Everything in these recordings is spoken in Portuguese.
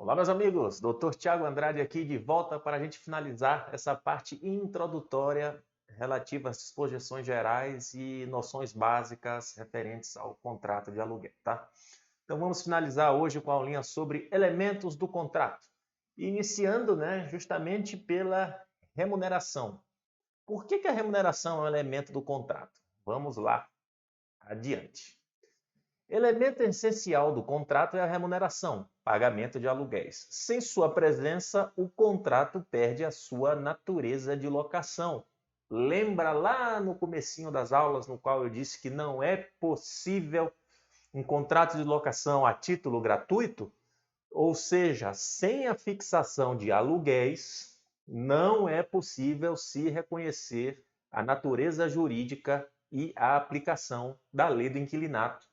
Olá, meus amigos. Dr. Tiago Andrade aqui de volta para a gente finalizar essa parte introdutória relativa às projeções gerais e noções básicas referentes ao contrato de aluguel, tá? Então vamos finalizar hoje com a aulinha sobre elementos do contrato, iniciando, né, justamente pela remuneração. Por que a remuneração é um elemento do contrato? Vamos lá, adiante. Elemento essencial do contrato é a remuneração, pagamento de aluguéis. Sem sua presença, o contrato perde a sua natureza de locação. Lembra lá no comecinho das aulas no qual eu disse que não é possível um contrato de locação a título gratuito? Ou seja, sem a fixação de aluguéis, não é possível se reconhecer a natureza jurídica e a aplicação da lei do inquilinato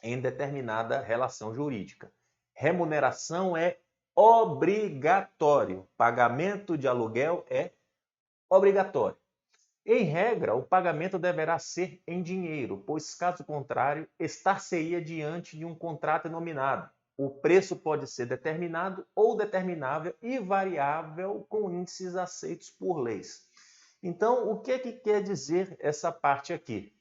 em determinada relação jurídica. Remuneração é obrigatório. Pagamento de aluguel é obrigatório. Em regra, o pagamento deverá ser em dinheiro, pois, caso contrário, estar-se-ia diante de um contrato nominado. O preço pode ser determinado ou determinável e variável com índices aceitos por leis. Então, o que quer dizer essa parte aqui?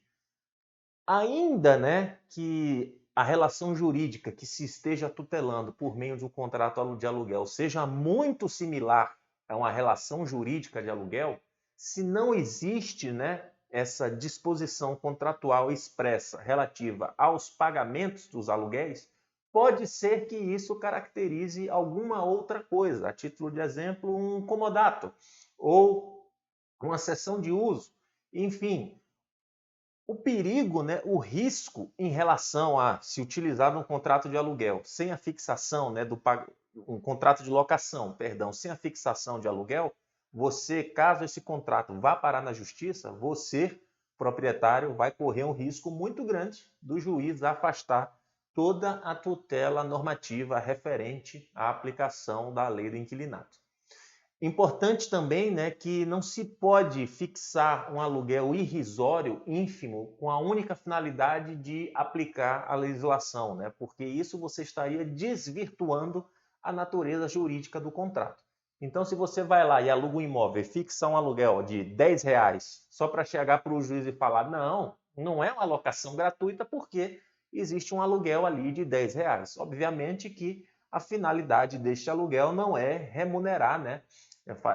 Ainda, né, que a relação jurídica que se esteja tutelando por meio de um contrato de aluguel seja muito similar a uma relação jurídica de aluguel, se não existe, né, essa disposição contratual expressa relativa aos pagamentos dos aluguéis, pode ser que isso caracterize alguma outra coisa. A título de exemplo, um comodato ou uma cessão de uso. Enfim, o perigo, né, o risco em relação a se utilizar um contrato de aluguel sem a fixação, né, um contrato de locação, perdão, sem a fixação de aluguel, você, caso esse contrato vá parar na justiça, você, proprietário, vai correr um risco muito grande do juiz afastar toda a tutela normativa referente à aplicação da lei do inquilinato. Importante também, né, que não se pode fixar um aluguel irrisório, ínfimo, com a única finalidade de aplicar a legislação, né, porque isso você estaria desvirtuando a natureza jurídica do contrato. Então, se você vai lá e aluga um imóvel e fixa um aluguel de R$ 10 só para chegar para o juiz e falar, não é uma locação gratuita porque existe um aluguel ali de R$ 10. Obviamente que a finalidade deste aluguel não é remunerar, né,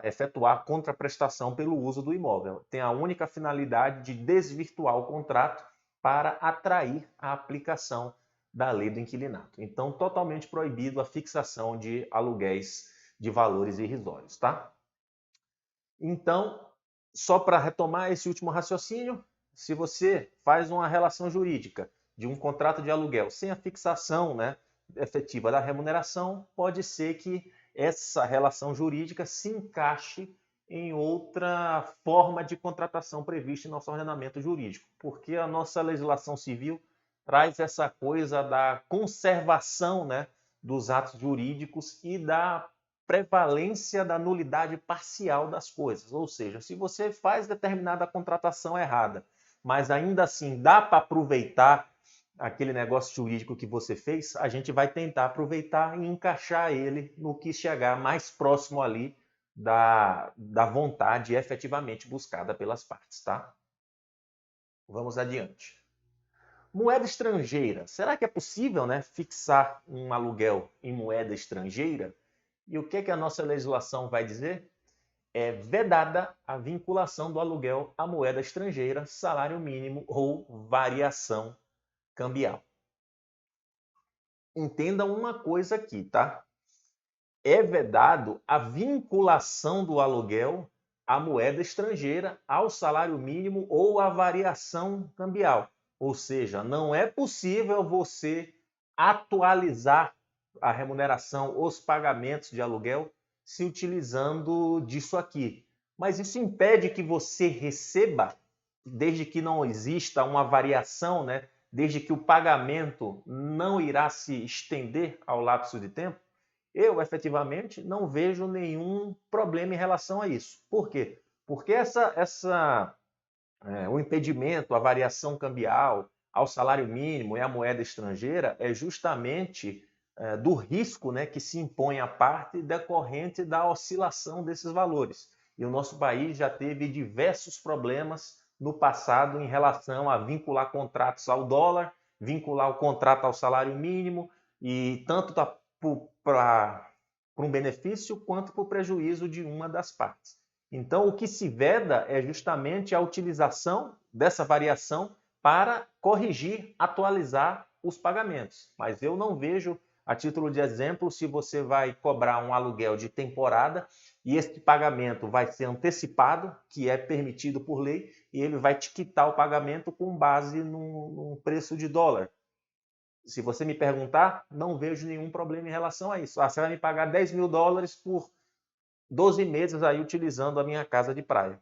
efetuar contraprestação pelo uso do imóvel. Tem a única finalidade de desvirtuar o contrato para atrair a aplicação da lei do inquilinato. Então, totalmente proibido a fixação de aluguéis de valores irrisórios, tá? Então, só para retomar esse último raciocínio, se você faz uma relação jurídica de um contrato de aluguel sem a fixação, né, efetiva da remuneração, pode ser que essa relação jurídica se encaixe em outra forma de contratação prevista em nosso ordenamento jurídico, porque a nossa legislação civil traz essa coisa da conservação, né, dos atos jurídicos e da prevalência da nulidade parcial das coisas. Ou seja, se você faz determinada contratação errada, mas ainda assim dá para aproveitar aquele negócio jurídico que você fez, a gente vai tentar aproveitar e encaixar ele no que chegar mais próximo ali da vontade efetivamente buscada pelas partes, tá? Vamos adiante. Moeda estrangeira. Será que é possível, né, fixar um aluguel em moeda estrangeira? E o que a nossa legislação vai dizer? É vedada a vinculação do aluguel à moeda estrangeira, salário mínimo ou variação cambial. Entenda uma coisa aqui, tá? É vedado a vinculação do aluguel à moeda estrangeira, ao salário mínimo ou à variação cambial. Ou seja, não é possível você atualizar a remuneração, os pagamentos de aluguel, se utilizando disso aqui. Mas isso impede que você receba, desde que não exista uma variação, né? Desde que o pagamento não irá se estender ao lapso de tempo. Eu, efetivamente, não vejo nenhum problema em relação a isso. Por quê? Porque o impedimento, a variação cambial ao salário mínimo e à moeda estrangeira é justamente do risco, né, que se impõe à parte decorrente da oscilação desses valores. E o nosso país já teve diversos problemas no passado em relação a vincular contratos ao dólar, vincular o contrato ao salário mínimo, e tanto para um benefício quanto para o prejuízo de uma das partes. Então, o que se veda é justamente a utilização dessa variação para corrigir, atualizar os pagamentos. Mas eu não vejo, a título de exemplo, se você vai cobrar um aluguel de temporada e este pagamento vai ser antecipado, que é permitido por lei, e ele vai te quitar o pagamento com base num preço de dólar. Se você me perguntar, não vejo nenhum problema em relação a isso. Você vai me pagar 10 mil dólares por 12 meses aí utilizando a minha casa de praia.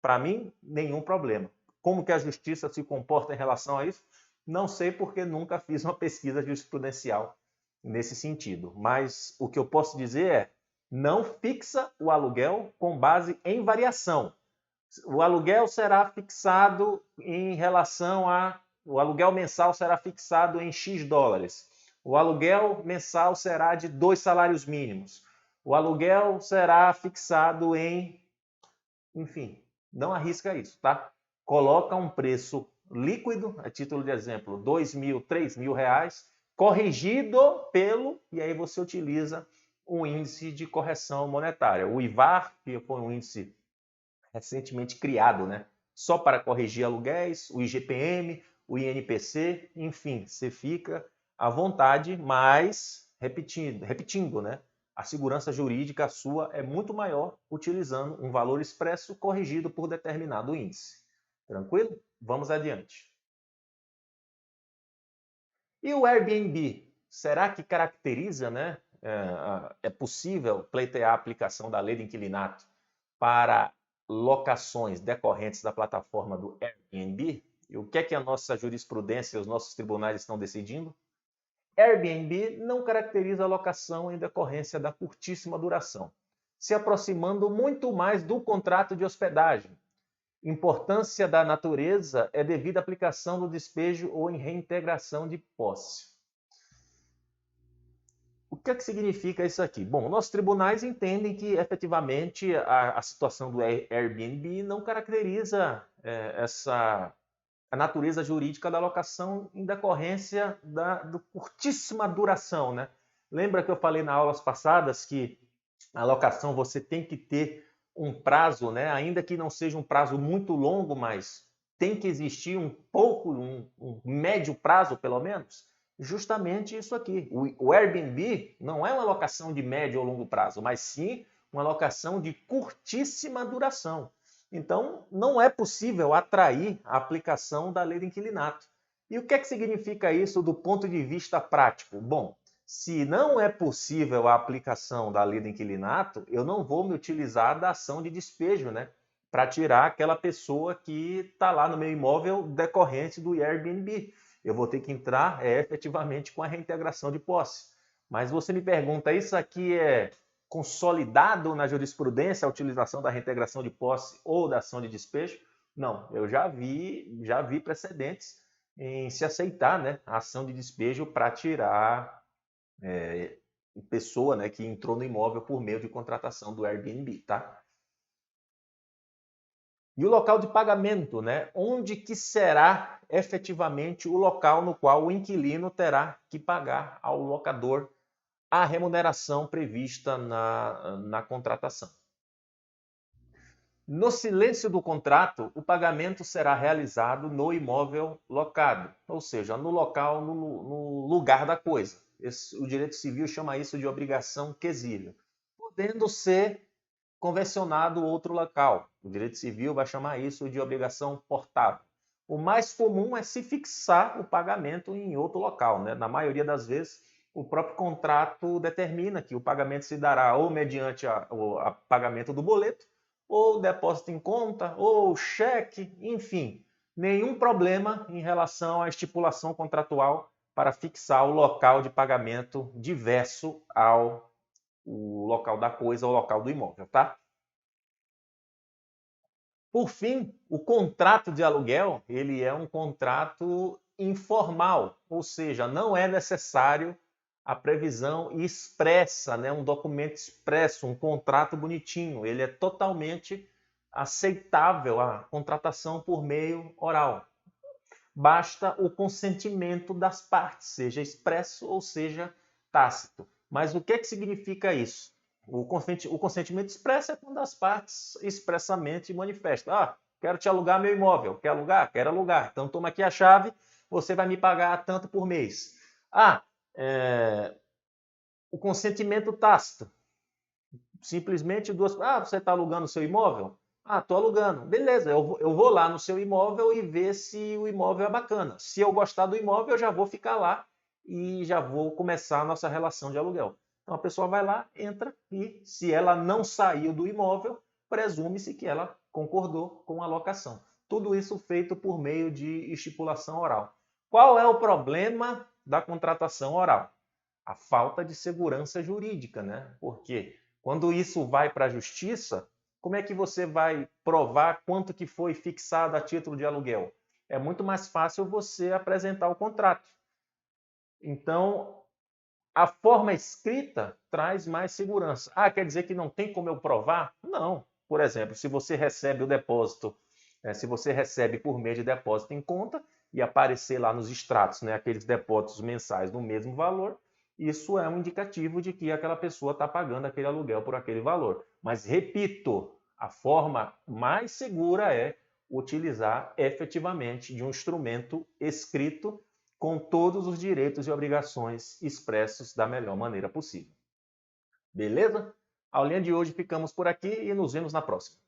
Para mim, nenhum problema. Como que a justiça se comporta em relação a isso? Não sei, porque nunca fiz uma pesquisa jurisprudencial nesse sentido. Mas o que eu posso dizer é, não fixa o aluguel com base em variação. O aluguel será fixado em relação a... O aluguel mensal será fixado em X dólares. O aluguel mensal será de 2 salários mínimos. O aluguel será fixado em... Enfim, não arrisca isso, tá? Coloca um preço líquido, a título de exemplo, 2 mil, 3 mil reais, corrigido pelo... E aí você utiliza um índice de correção monetária. O IVAR, que foi um índice recentemente criado, né? Só para corrigir aluguéis, o IGPM, o INPC, enfim, você fica à vontade, mas repetindo, né? A segurança jurídica sua é muito maior utilizando um valor expresso corrigido por determinado índice. Tranquilo? Vamos adiante. E o Airbnb, será que caracteriza, né? É possível pleitear a aplicação da lei de inquilinato para locações decorrentes da plataforma do Airbnb? E o que é que a nossa jurisprudência e os nossos tribunais estão decidindo? Airbnb não caracteriza a locação em decorrência da curtíssima duração, se aproximando muito mais do contrato de hospedagem. Importância da natureza é devida à aplicação do despejo ou em reintegração de posse. O que é que significa isso aqui? Bom, nossos tribunais entendem que, efetivamente, a situação do Airbnb não caracteriza a natureza jurídica da locação em decorrência da curtíssima duração, né? Lembra que eu falei nas aulas passadas que a locação você tem que ter um prazo, né? Ainda que não seja um prazo muito longo, mas tem que existir um médio prazo, pelo menos? Justamente isso aqui. O Airbnb não é uma locação de médio ou longo prazo, mas sim uma locação de curtíssima duração. Então, não é possível atrair a aplicação da lei de inquilinato. E o que é que significa isso do ponto de vista prático? Bom, se não é possível a aplicação da lei de inquilinato, eu não vou me utilizar da ação de despejo, né? Para tirar aquela pessoa que está lá no meu imóvel decorrente do Airbnb. Eu vou ter que entrar efetivamente com a reintegração de posse. Mas você me pergunta, isso aqui é consolidado na jurisprudência a utilização da reintegração de posse ou da ação de despejo? Não, eu já vi precedentes em se aceitar, né, a ação de despejo para tirar pessoa, né, que entrou no imóvel por meio de contratação do Airbnb, tá? E o local de pagamento, né? Onde que será efetivamente o local no qual o inquilino terá que pagar ao locador a remuneração prevista na contratação. No silêncio do contrato, o pagamento será realizado no imóvel locado, ou seja, no local, no lugar da coisa. O direito civil chama isso de obrigação quesível, podendo ser convencionado outro local. O direito civil vai chamar isso de obrigação portável. O mais comum é se fixar o pagamento em outro local, né? Na maioria das vezes, o próprio contrato determina que o pagamento se dará ou mediante o pagamento do boleto, ou depósito em conta, ou cheque, enfim. Nenhum problema em relação à estipulação contratual para fixar o local de pagamento diverso ao local da coisa ou local do imóvel, tá? Por fim, o contrato de aluguel, ele é um contrato informal, ou seja, não é necessário a previsão expressa, né? Um documento expresso, um contrato bonitinho. Ele é totalmente aceitável a contratação por meio oral. Basta o consentimento das partes, seja expresso ou seja tácito. Mas o que significa isso? O consentimento expresso é quando as partes expressamente manifestam. Ah, quero te alugar meu imóvel. Quer alugar? Quero alugar. Então toma aqui a chave, você vai me pagar tanto por mês. Ah, o consentimento tácito. Simplesmente duas... Ah, você está alugando o seu imóvel? Ah, estou alugando. Beleza, eu vou lá no seu imóvel e ver se o imóvel é bacana. Se eu gostar do imóvel, eu já vou ficar lá e já vou começar a nossa relação de aluguel. Então a pessoa vai lá, entra e, se ela não saiu do imóvel, presume-se que ela concordou com a locação. Tudo isso feito por meio de estipulação oral. Qual é o problema da contratação oral? A falta de segurança jurídica, né? Porque quando isso vai para a justiça, como é que você vai provar quanto que foi fixado a título de aluguel? É muito mais fácil você apresentar o contrato. Então, a forma escrita traz mais segurança. Ah, quer dizer que não tem como eu provar? Não. Por exemplo, se você recebe o depósito, se você recebe por meio de depósito em conta e aparecer lá nos extratos, né, aqueles depósitos mensais no mesmo valor, isso é um indicativo de que aquela pessoa está pagando aquele aluguel por aquele valor. Mas, repito, a forma mais segura é utilizar efetivamente de um instrumento escrito com todos os direitos e obrigações expressos da melhor maneira possível. Beleza? A aulinha de hoje ficamos por aqui e nos vemos na próxima.